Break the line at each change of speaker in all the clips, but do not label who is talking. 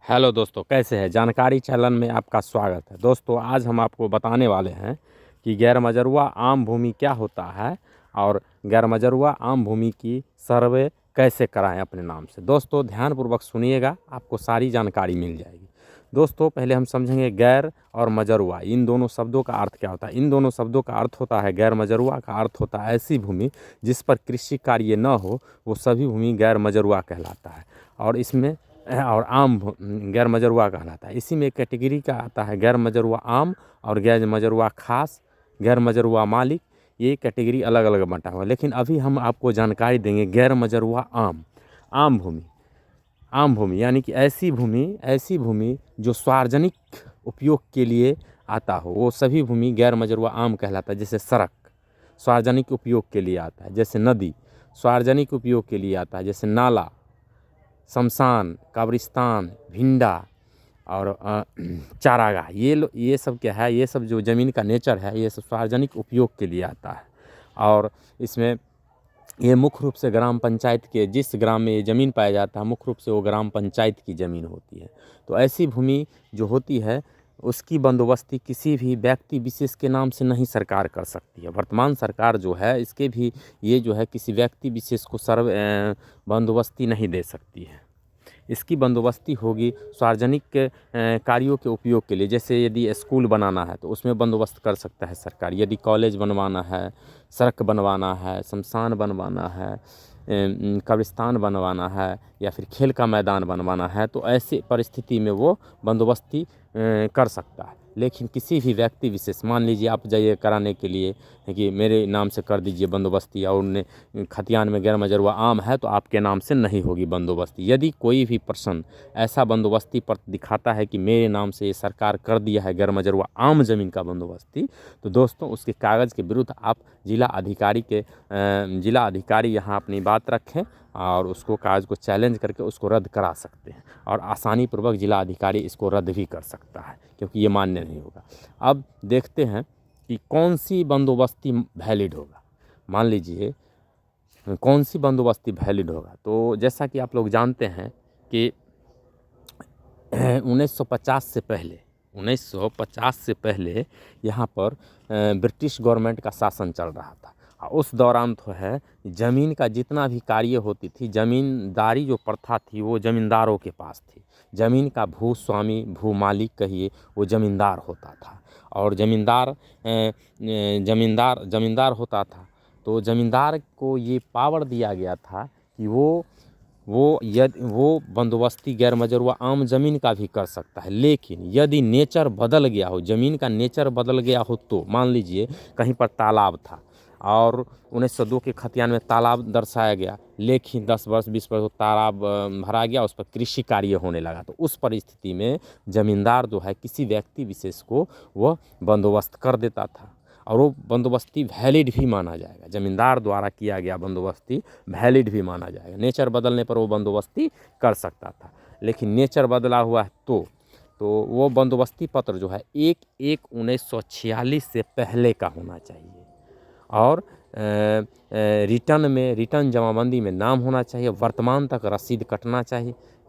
Hello दोस्तों, कैसे हैं। जानकारी चैनल में आपका स्वागत है। दोस्तों, आज हम आपको बताने वाले हैं कि गैर मजरूआ आम भूमि क्या होता है और गैर मजरूआ आम भूमि की सर्वे कैसे कराएं अपने नाम से। दोस्तों, ध्यानपूर्वक सुनिएगा, आपको सारी जानकारी मिल जाएगी। दोस्तों, पहले हम समझेंगे गैर और मजरूआ, इन दोनों शब्दों का अर्थ क्या होता है। इन दोनों शब्दों का अर्थ होता है, गैर मजरूआ का अर्थ होता है ऐसी भूमि जिस पर कृषि कार्य न हो, वो सभी भूमि गैर मजरूआ कहलाता है। और इसमें और गैर मजरूआ कहलाता है। इसी में कैटेगरी का आता है गैर मजरूआ आम और गैर मजरूआ खास, गैर मजरूआ मालिक। ये कैटेगरी अलग अलग बंटा हुआ है, लेकिन अभी हम आपको जानकारी देंगे गैर मजरूआ आम भूमि। आम भूमि यानी कि ऐसी भूमि जो सार्वजनिक उपयोग के लिए आता हो, वो सभी भूमि गैर मजरूआ आम कहलाता है। जैसे सड़क सार्वजनिक उपयोग के लिए आता है, जैसे नदी सार्वजनिक उपयोग के लिए आता है, जैसे नाला, शमशान, कब्रिस्तान, भिंडा और चारागाह। ये सब क्या है, ये सब जो ज़मीन का नेचर है, ये सब सार्वजनिक उपयोग के लिए आता है। और इसमें ये मुख्य रूप से ग्राम पंचायत के, जिस ग्राम में ये ज़मीन पाया जाता है, मुख्य रूप से वो ग्राम पंचायत की ज़मीन होती है। तो ऐसी भूमि जो होती है, उसकी बंदोबस्ती किसी भी व्यक्ति विशेष के नाम से नहीं सरकार कर सकती है। वर्तमान सरकार जो है, इसके भी ये जो है किसी व्यक्ति विशेष को बंदोबस्ती नहीं दे सकती है। इसकी बंदोबस्ती होगी सार्वजनिक कार्यों के उपयोग के लिए। जैसे यदि स्कूल बनाना है तो उसमें बंदोबस्त कर सकता है सरकार। यदि कॉलेज बनवाना है, सड़क बनवाना है, शमशान बनवाना है, कब्रिस्तान बनवाना है, या फिर खेल का मैदान बनवाना है, तो ऐसी परिस्थिति में वो बंदोबस्ती कर सकता है। लेकिन किसी भी व्यक्ति विशेष, मान लीजिए आप जाइए कराने के लिए कि मेरे नाम से कर दीजिए बंदोबस्ती, और उन्हें खतियान में गैर मजरूआ आम है तो आपके नाम से नहीं होगी बंदोबस्ती। यदि कोई भी पर्सन ऐसा बंदोबस्ती पर दिखाता है कि मेरे नाम से ये सरकार कर दिया है गैर मजरूआ आम ज़मीन का बंदोबस्ती, तो दोस्तों उसके कागज़ के विरुद्ध आप जिला अधिकारी यहाँ अपनी बात रखें और उसको कागज़ को चैलेंज करके उसको रद्द करा सकते हैं। और आसानी पूर्वक जिला अधिकारी इसको रद्द भी कर सकता है, क्योंकि ये मान्य नहीं होगा। अब देखते हैं कि कौन सी बंदोबस्ती वैलिड होगा। मान लीजिए कौन सी बंदोबस्ती वैलिड होगा, तो जैसा कि आप लोग जानते हैं कि 1950 से पहले यहाँ पर ब्रिटिश गवर्नमेंट का शासन चल रहा था। उस दौरान तो है ज़मीन का जितना भी कार्य होती थी, ज़मींदारी जो प्रथा थी वो ज़मींदारों के पास थी। ज़मीन का भूस्वामी, भू मालिक कहिए, वो ज़मींदार होता था। और ज़मींदार होता था, तो ज़मींदार को ये पावर दिया गया था कि वो बंदोबस्ती गैर मजरूआ आम ज़मीन का भी कर सकता है। लेकिन यदि नेचर बदल गया हो, ज़मीन का नेचर बदल गया हो, तो मान लीजिए कहीं पर तालाब था और 1902 के खतियान में तालाब दर्शाया गया, लेकिन 10 वर्ष 20 वर्ष तालाब भरा गया, उस पर कृषि कार्य होने लगा, तो उस परिस्थिति में ज़मींदार जो है किसी व्यक्ति विशेष को वह बंदोबस्त कर देता था, और वो बंदोबस्ती वैलिड भी माना जाएगा। ज़मींदार द्वारा किया गया बंदोबस्ती वैलिड भी माना जाएगा। नेचर बदलने पर वो बंदोबस्ती कर सकता था, लेकिन नेचर बदला हुआ है तो वो बंदोबस्ती पत्र जो है 1/1/1946 से पहले का होना चाहिए। और रिटर्न जमाबंदी में नाम होना चाहिए। वर्तमान तक रसीद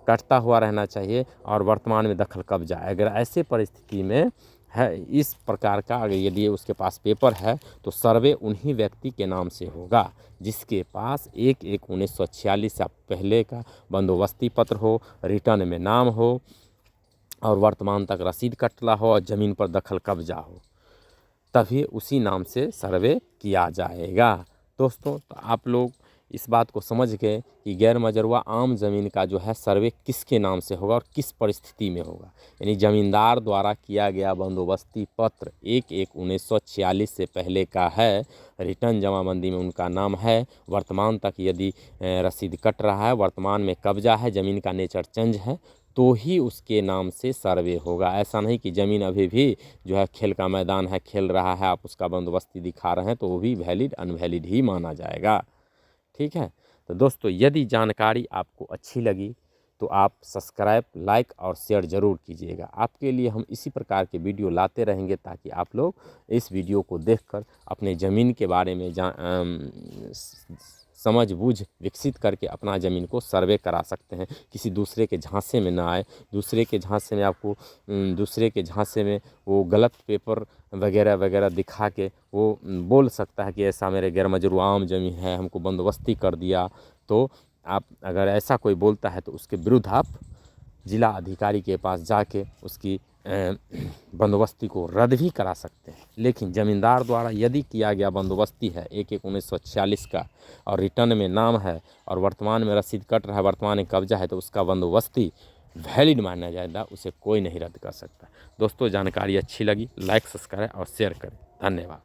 कटता हुआ रहना चाहिए, और वर्तमान में दखल कब्जा। अगर ऐसे परिस्थिति में है इस प्रकार का, अगर यदि उसके पास पेपर है, तो सर्वे उन्हीं व्यक्ति के नाम से होगा जिसके पास 1/1/1946 से पहले का बंदोबस्ती पत्र हो, रिटर्न में नाम हो, और वर्तमान तक रसीद कटला हो, और ज़मीन पर दखल कब्जा हो, तभी उसी नाम से सर्वे किया जाएगा। दोस्तों, तो आप लोग इस बात को समझ गए कि गैर मजरूआ आम ज़मीन का जो है सर्वे किसके नाम से होगा और किस परिस्थिति में होगा। यानी ज़मींदार द्वारा किया गया बंदोबस्ती पत्र 1/1/1946 से पहले का है, रिटर्न जमाबंदी में उनका नाम है, वर्तमान तक यदि रसीद कट रहा है, वर्तमान में कब्जा है, ज़मीन का नेचर चेंज है, तो ही उसके नाम से सर्वे होगा। ऐसा नहीं कि ज़मीन अभी भी जो है खेल का मैदान है, खेल रहा है, आप उसका बंदोबस्ती दिखा रहे हैं, तो वो भी वैलिड अनवैलिड ही माना जाएगा। ठीक है। तो दोस्तों, यदि जानकारी आपको अच्छी लगी तो आप सब्सक्राइब, लाइक और शेयर ज़रूर कीजिएगा। आपके लिए हम इसी प्रकार के वीडियो लाते रहेंगे, ताकि आप लोग इस वीडियो को देखकर अपने ज़मीन के बारे में समझ-बूझ विकसित करके अपना ज़मीन को सर्वे करा सकते हैं। किसी दूसरे के झांसे में ना आए, दूसरे के झांसे में आपको दूसरे के झांसे में वो गलत पेपर वगैरह दिखा के वो बोल सकता है कि ऐसा मेरे गैर मजरूआ आम ज़मीन है, हमको बंदोबस्ती कर दिया। तो आप अगर ऐसा कोई बोलता है तो उसके विरुद्ध आप जिला अधिकारी के पास जाके उसकी बंदोबस्ती को रद्द भी करा सकते हैं। लेकिन ज़मींदार द्वारा यदि किया गया बंदोबस्ती है 1/1/1946 का और रिटर्न में नाम है और वर्तमान में रसीद कट रहा है, वर्तमान में कब्जा है, तो उसका बंदोबस्ती वैलिड माना जाएगा, उसे कोई नहीं रद्द कर सकता। दोस्तों, जानकारी अच्छी लगी लाइक सब्सक्राइब और शेयर करें। धन्यवाद।